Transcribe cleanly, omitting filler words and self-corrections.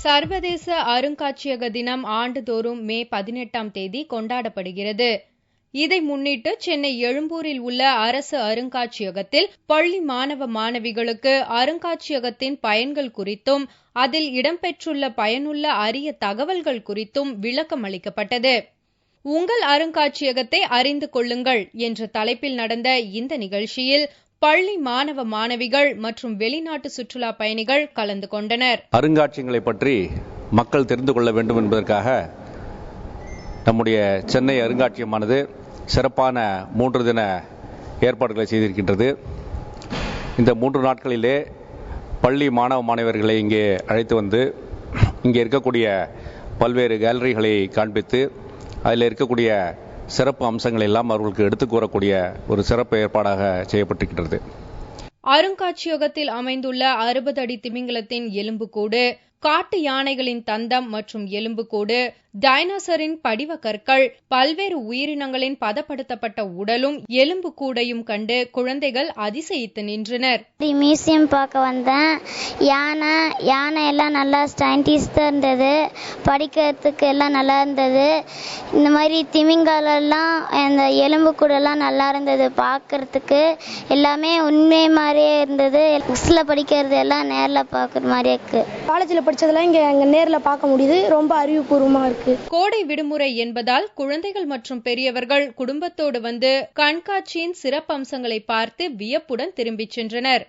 சர்வதேச அருங்காட்சியக தினம் ஆண்டுதோறும் மே 18ஆம் தேதி கொண்டாடப்படுகிறது. இதை முன்னிட்டு சென்னை எழும்பூரில் உள்ள அரசு அருங்காட்சியகத்தில் பள்ளி மாணவ மாணவிகளுக்கு அருங்காட்சியகத்தின் பயன்கள் குறித்தும் அதில் இடம்பெற்றுள்ள பயனுள்ள அரிய தகவல்கள் குறித்தும் விளக்கம் அளிக்கப்பட்டது. உங்கள் அருங்காட்சியகத்தை அறிந்து கொள்ளுங்கள் என்ற தலைப்பில் நடந்த இந்த நிகழ்ச்சியில் பள்ளி மாணவ மாணவிகள் மற்றும் வெளிநாட்டு சுற்றுலா பயணிகள் கலந்து கொண்டனர். அருங்காட்சியகங்களை பற்றி மக்கள் தெரிந்து கொள்ள வேண்டும் என்பதற்காக நம்முடைய சென்னை அருங்காட்சியகமானது சிறப்பான 3 தின ஏற்பாடுகளை செய்திருக்கின்றது. இந்த 3 நாட்களிலே பள்ளி மாணவ மாணவர்களை இங்கே அழைத்து வந்து இங்கே இருக்கக்கூடிய பல்வேறு கேலரிகளை காண்பித்து அதில் இருக்கக்கூடிய சிறப்பு அம்சங்கள் எல்லாம் அவர்களுக்கு எடுத்துக் கூறக்கூடிய ஒரு சிறப்பு ஏற்பாடாக செய்யப்பட்டிருக்கிறது. அருங்காட்சியகத்தில் அமைந்துள்ள 60 அடி திமிங்கலத்தின் எலும்புக்கூடு, காட்டு யானைகளின் தந்தம் மற்றும் எலும்புக்கூடு, டைனோசரின் படிவ கற்கள், பல்வேறு உயிரினங்களின் பதப்படுத்தப்பட்ட உடலும் எலும்புக்கூடையும் கண்டு குழந்தைகள் அதிசயித்து நின்றனர். மியூசியம் பார்க்க வந்தேன். யானை எல்லாம் நல்லா சயின்டிஸ்டாக இருந்தது, படிக்கிறதுக்கு எல்லாம் நல்லா இருந்தது. இந்த மாதிரி திமிங்கலெல்லாம் அந்த எலும்புக்கூடெல்லாம் நல்லா இருந்தது பார்க்கறதுக்கு. எல்லாமே உண்மை மாதிரியே இருந்தது. புக்ஸில் படிக்கிறது எல்லாம் நேரில் பார்க்குற மாதிரியே இருக்கு. காலேஜில் படித்ததெல்லாம் இங்கே நேரில் பார்க்க முடியுது. ரொம்ப அறிவுபூர்வமாக இருக்கு. கோடை விடுமுறை என்பதால் குழந்தைகள் மற்றும் பெரியவர்கள் குடும்பத்தோடு வந்து கண்காட்சியின் சிறப்பம்சங்களை பார்த்து வியப்புடன் திரும்பிச் சென்றனர்.